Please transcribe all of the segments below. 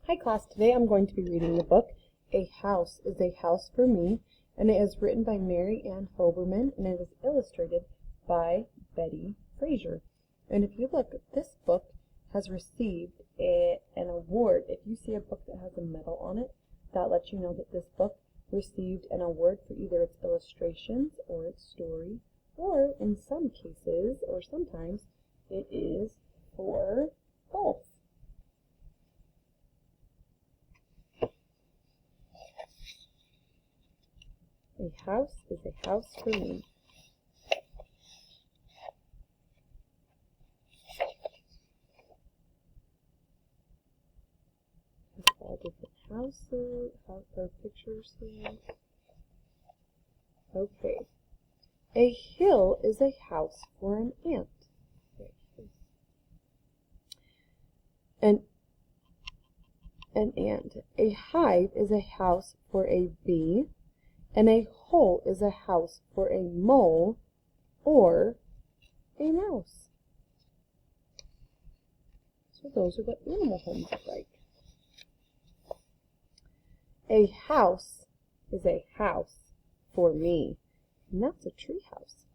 Hi class, today I'm going to be reading the book A House is a House for Me, and it is written by Mary Ann Hoberman, and it is illustrated by Betty Frazier. And if you look, this book has received an award. If you see a book that has a medal on it, that lets you know that this book received an award for either its illustrations or its story, or in some cases, or sometimes, it is for both. A house is a house for me. There's all different houses, or pictures here. Okay. A hill is a house for an ant. An ant. A hive is a house for a bee. And a hole is a house for a mole or a mouse. So those are what animal homes look like. A house is a house for me, and that's a tree house.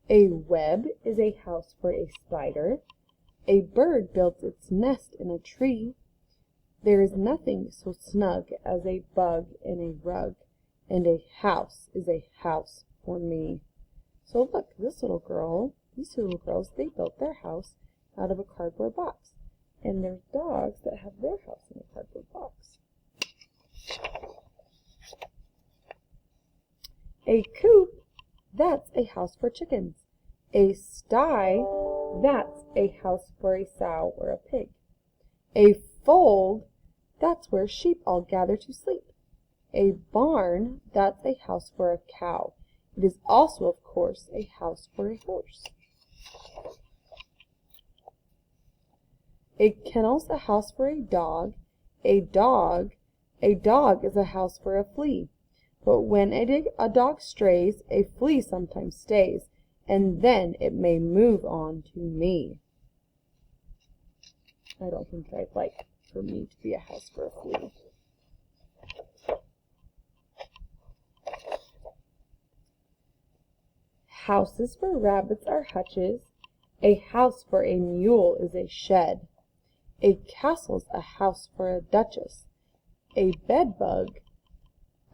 A web is a house for a spider. A bird builds its nest in a tree. There is nothing so snug as a bug in a rug. And a house is a house for me. So look, these two little girls, they built their house out of a cardboard box. And there's dogs that have their house in a cardboard box. A coop, that's a house for chickens. A sty, that's a house for a sow or a pig. A fold, that's where sheep all gather to sleep. A barn, that's a house for a cow. It is also, of course, a house for a horse. A kennel's a house for a dog. A dog is a house for a flea. But when a dog strays, a flea sometimes stays, and then it may move on to me. I don't think I'd like for me to be a house for a flea. Houses for rabbits are hutches. A house for a mule is a shed. A castle's a house for a duchess. A bedbug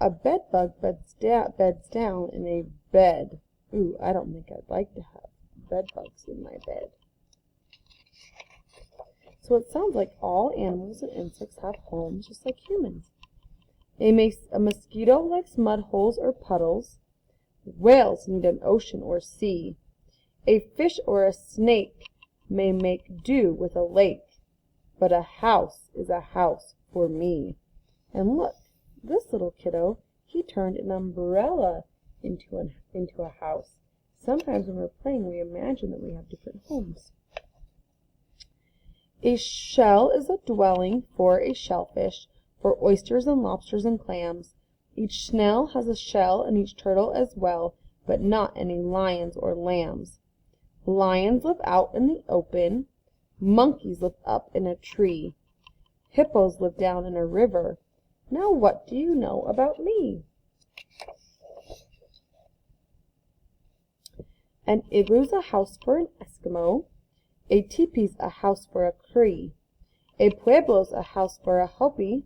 beds down in a bed. Ooh, I don't think I'd like to have bedbugs in my bed. So it sounds like all animals and insects have homes just like humans. A mosquito likes mud holes or puddles. Whales need an ocean or sea. A fish or a snake may make do with a lake. But a house is a house for me. And look, this little kiddo, he turned an umbrella into a house. Sometimes when we're playing, we imagine that we have different homes. A shell is a dwelling for a shellfish, for oysters and lobsters and clams. Each snail has a shell, and each turtle as well, but not any lions or lambs. Lions live out in the open. Monkeys live up in a tree. Hippos live down in a river. Now what do you know about me? An igloo's a house for an Eskimo. A teepee's a house for a Cree. A pueblo's a house for a Hopi.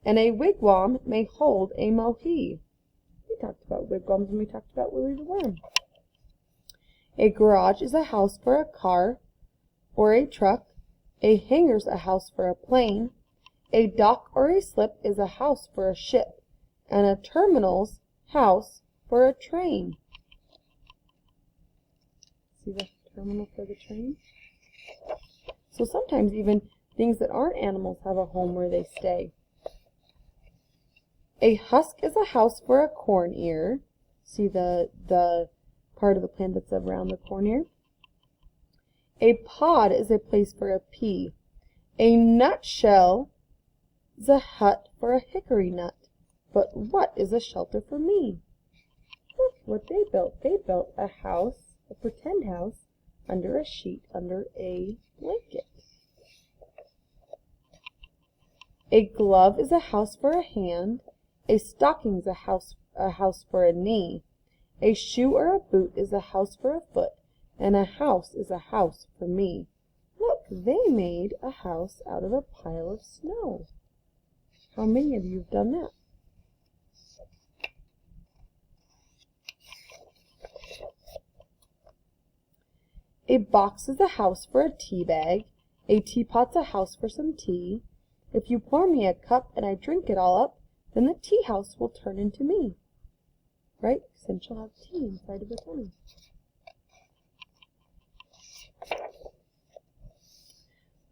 And a wigwam may hold a Mohi. We talked about wigwams when we talked about Willie the Worm. A garage is a house for a car or a truck. A hangar's a house for a plane. A dock or a slip is a house for a ship. And a terminal's house for a train. See the terminal for the train? So sometimes even things that aren't animals have a home where they stay. A husk is a house for a corn ear. See the part of the plant that's around the corn ear? A pod is a place for a pea. A nutshell is a hut for a hickory nut. But what is a shelter for me? Look what they built. They built a house, a pretend house, under a sheet, under a blanket. A glove is a house for a hand. A stocking's a house for a knee. A shoe or a boot is a house for a foot, and a house is a house for me. Look, they made a house out of a pile of snow. How many of you have done that? A box is a house for a tea bag. A teapot's a house for some tea. If you pour me a cup and I drink it all up, then the tea house will turn into me. Right? Since you'll have tea inside of the tummy.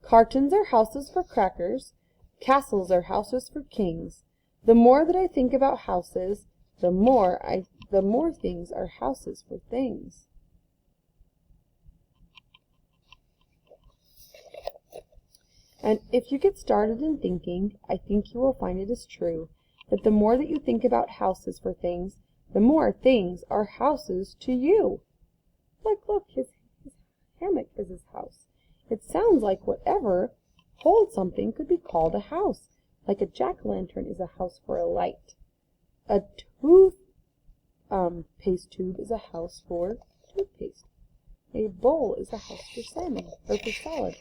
Cartons are houses for crackers. Castles are houses for kings. The more that I think about houses, the more things are houses for things. And if you get started in thinking, I think you will find it is true that the more that you think about houses for things, the more things are houses to you. Look, his hammock is his house. It sounds like whatever holds something could be called a house. Like a jack-o'-lantern is a house for a light. A toothpaste tube is a house for toothpaste. A bowl is a house for salmon, or for salad.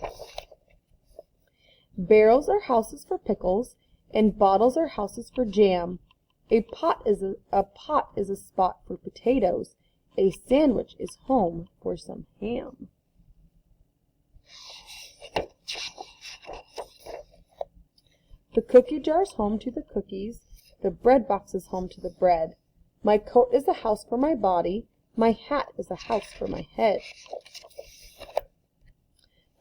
Barrels are houses for pickles, and bottles are houses for jam. A pot is a spot for potatoes. A sandwich is home for some ham. The cookie jar is home to the cookies. The bread box is home to the bread. My coat is a house for my body. My hat is a house for my head.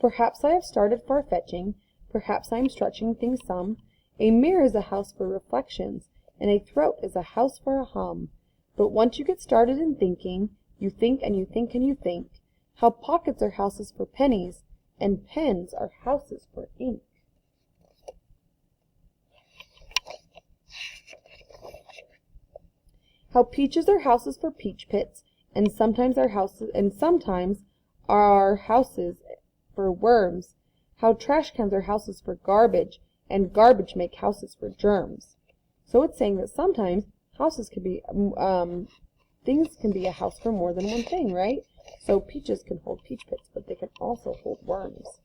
Perhaps I have started far-fetching. Perhaps I am stretching things some. A mirror is a house for reflections, and a throat is a house for a hum. But once you get started in thinking, you think and you think and you think, how pockets are houses for pennies, and pens are houses for ink. How peaches are houses for peach pits, and sometimes are houses for worms. How trash cans are houses for garbage, and garbage make houses for germs. So it's saying that sometimes houses can be, things can be a house for more than one thing, right? So peaches can hold peach pits, but they can also hold worms.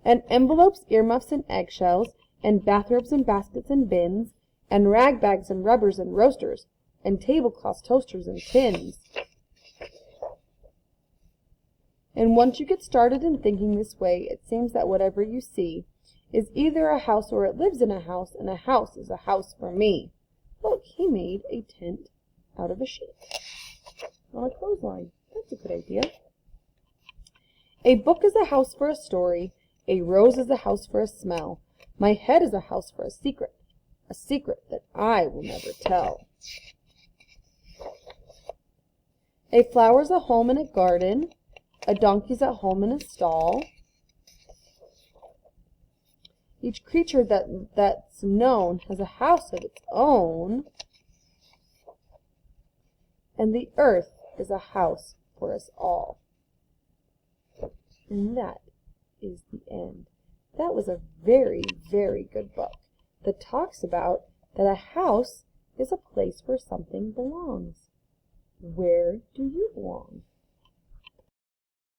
And envelopes, earmuffs, and eggshells, and bathrobes and baskets and bins, and rag bags and rubbers and roasters, and tablecloths, toasters, and tins. And once you get started in thinking this way, it seems that whatever you see is either a house or it lives in a house, and a house is a house for me. Look, he made a tent out of a sheet on a clothesline. That's a good idea. A book is a house for a story. A rose is a house for a smell. My head is a house for a secret that I will never tell. A flower's a home in a garden. A donkey's at home in a stall. Each creature that's known has a house of its own. And the earth is a house for us all. And that is the end. That was a very, very good book that talks about that a house is a place where something belongs. Where do you belong?